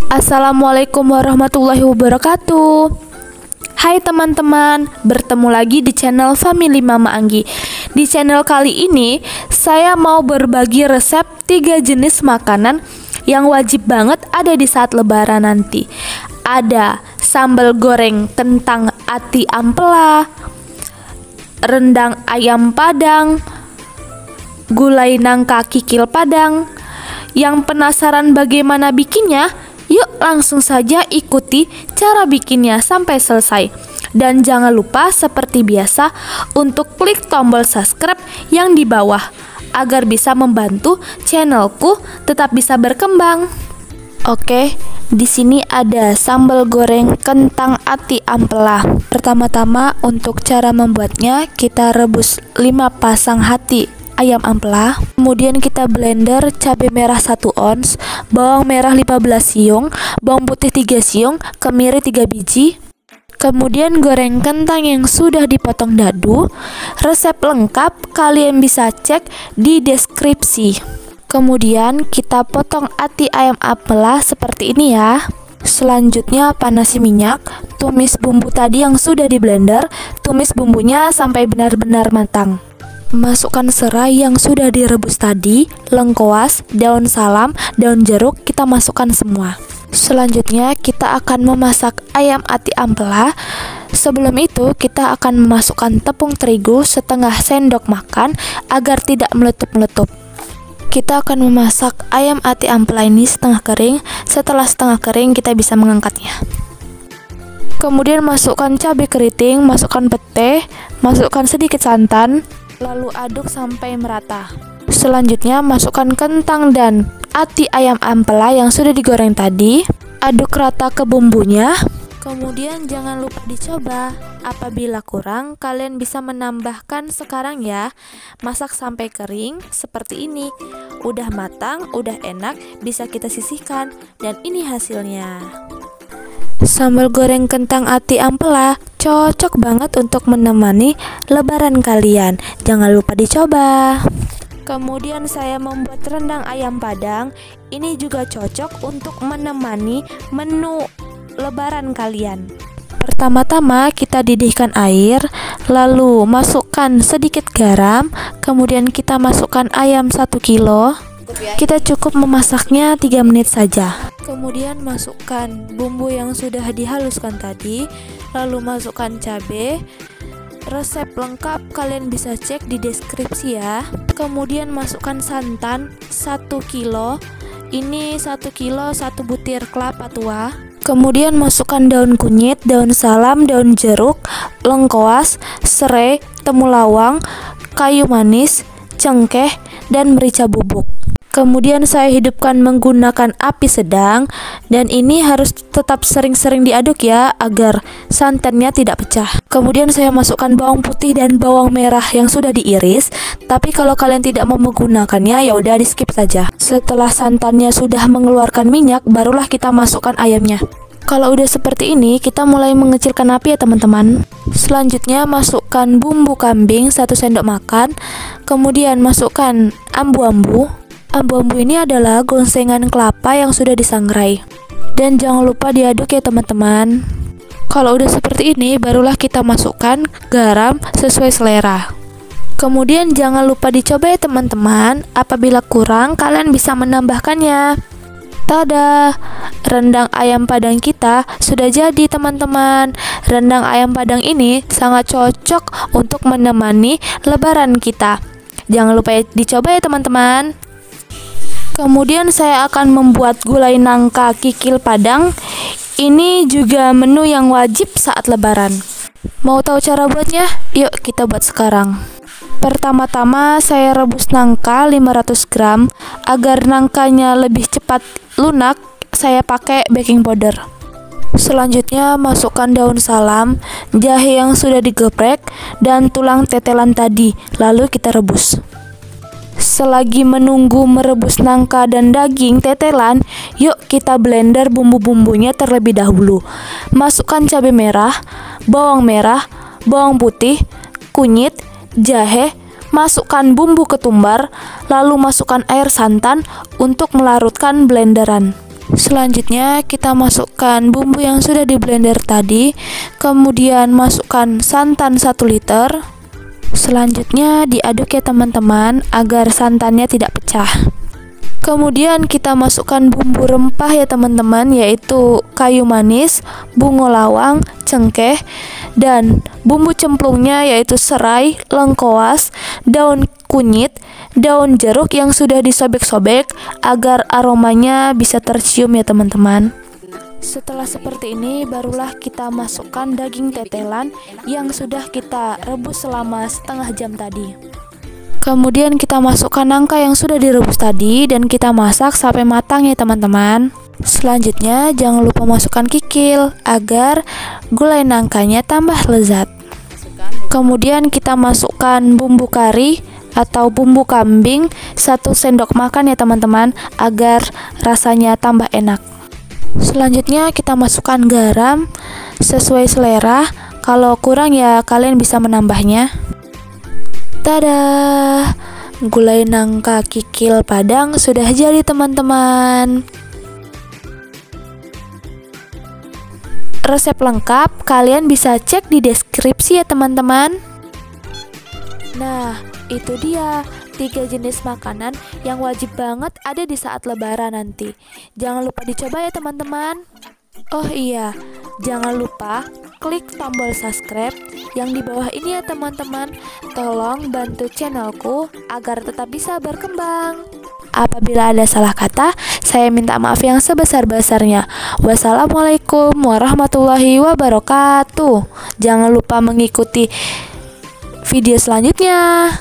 Assalamualaikum warahmatullahi wabarakatuh. Hai teman-teman, bertemu lagi di channel Family Mama Anggi. Di channel kali ini, saya mau berbagi resep 3 jenis makanan yang wajib banget ada di saat lebaran nanti. Ada sambal goreng kentang ati ampela, rendang ayam padang, gulai nangka kikil padang. Yang penasaran bagaimana bikinnya? Yuk langsung saja ikuti cara bikinnya sampai selesai. Dan jangan lupa seperti biasa untuk klik tombol subscribe yang di bawah agar bisa membantu channelku tetap bisa berkembang. Oke, di sini ada sambal goreng kentang ati ampela. Pertama-tama untuk cara membuatnya, kita rebus 5 pasang hati ayam ampela, kemudian kita blender cabai merah 1 ons, bawang merah 15 siung, bawang putih 3 siung, kemiri 3 biji. Kemudian goreng kentang yang sudah dipotong dadu. Resep lengkap kalian bisa cek di deskripsi. Kemudian kita potong ati ayam ampela seperti ini ya. Selanjutnya panasi minyak, tumis bumbu tadi yang sudah di blender, tumis bumbunya sampai benar-benar matang. Masukkan serai yang sudah direbus tadi, lengkuas, daun salam, daun jeruk, kita masukkan semua. Selanjutnya kita akan memasak ayam ati ampela. Sebelum itu kita akan memasukkan tepung terigu setengah sendok makan agar tidak meletup-meletup. Kita akan memasak ayam ati ampela ini setengah kering. Setelah setengah kering kita bisa mengangkatnya. Kemudian masukkan cabai keriting, masukkan pete, masukkan sedikit santan, lalu aduk sampai merata. Selanjutnya masukkan kentang dan ati ayam ampela yang sudah digoreng tadi. Aduk rata ke bumbunya. Kemudian jangan lupa dicoba. Apabila kurang, kalian bisa menambahkan sekarang ya. Masak sampai kering seperti ini. Udah matang, udah enak, bisa kita sisihkan. Dan ini hasilnya. Sambal goreng kentang ati ampela cocok banget untuk menemani lebaran kalian. Jangan lupa dicoba. Kemudian saya membuat rendang ayam padang. Ini juga cocok untuk menemani menu lebaran kalian. Pertama-tama kita didihkan air, lalu masukkan sedikit garam, kemudian kita masukkan ayam 1 kilo. Kita cukup memasaknya 3 menit saja. Kemudian masukkan bumbu yang sudah dihaluskan tadi, lalu masukkan cabai. Resep lengkap kalian bisa cek di deskripsi ya. Kemudian masukkan santan 1 kilo. Ini 1 kilo 1 butir kelapa tua. Kemudian masukkan daun kunyit, daun salam, daun jeruk, lengkuas, serai, temulawang, kayu manis, cengkeh, dan merica bubuk. Kemudian saya hidupkan menggunakan api sedang, dan ini harus tetap sering-sering diaduk ya agar santannya tidak pecah. Kemudian saya masukkan bawang putih dan bawang merah yang sudah diiris. Tapi kalau kalian tidak mau menggunakannya, ya udah di skip saja. Setelah santannya sudah mengeluarkan minyak, barulah kita masukkan ayamnya. Kalau udah seperti ini, kita mulai mengecilkan api ya teman-teman. Selanjutnya masukkan bumbu kambing 1 sendok makan. Kemudian masukkan ambu-ambu. Ambu-ambu ini adalah gonsengan kelapa yang sudah disangrai. Dan jangan lupa diaduk ya teman-teman. Kalau udah seperti ini, barulah kita masukkan garam sesuai selera. Kemudian jangan lupa dicoba ya teman-teman. Apabila kurang, kalian bisa menambahkannya. Tada! Rendang ayam padang kita sudah jadi teman-teman. Rendang ayam padang ini sangat cocok untuk menemani lebaran kita. Jangan lupa dicoba ya teman-teman. Kemudian saya akan membuat gulai nangka kikil padang. Ini juga menu yang wajib saat lebaran. Mau tahu cara buatnya? Yuk kita buat sekarang. Pertama-tama saya rebus nangka 500 gram. Agar nangkanya lebih cepat lunak, saya pakai baking powder. Selanjutnya masukkan daun salam, jahe yang sudah digeprek, dan tulang tetelan tadi. Lalu kita rebus. Selagi menunggu merebus nangka dan daging tetelan, yuk kita blender bumbu-bumbunya terlebih dahulu. Masukkan cabai merah, bawang putih, kunyit, jahe, masukkan bumbu ketumbar, lalu masukkan air santan untuk melarutkan blenderan. Selanjutnya kita masukkan bumbu yang sudah di blender tadi, kemudian masukkan santan 1 liter. Selanjutnya diaduk ya teman-teman agar santannya tidak pecah. Kemudian kita masukkan bumbu rempah ya teman-teman, yaitu kayu manis, bunga lawang, cengkeh, dan bumbu cemplungnya yaitu serai, lengkoas, daun kunyit, daun jeruk yang sudah disobek-sobek agar aromanya bisa tercium ya teman-teman. Setelah seperti ini, barulah kita masukkan daging tetelan yang sudah kita rebus selama setengah jam tadi. Kemudian kita masukkan nangka yang sudah direbus tadi dan kita masak sampai matang ya teman-teman. Selanjutnya jangan lupa masukkan kikil agar gulai nangkanya tambah lezat. Kemudian kita masukkan bumbu kari atau bumbu kambing 1 sendok makan ya teman-teman agar rasanya tambah enak. Selanjutnya kita masukkan garam sesuai selera, kalau kurang ya kalian bisa menambahnya. Tada, gulai nangka kikil Padang sudah jadi teman-teman. Resep lengkap kalian bisa cek di deskripsi ya teman-teman. Nah, itu dia 3 jenis makanan yang wajib banget ada di saat lebaran nanti. Jangan lupa dicoba ya teman-teman. Oh iya, jangan lupa klik tombol subscribe yang di bawah ini ya teman-teman. Tolong bantu channelku agar tetap bisa berkembang. Apabila ada salah kata, saya minta maaf yang sebesar-besarnya. Wassalamualaikum warahmatullahi wabarakatuh. Jangan lupa mengikuti video selanjutnya.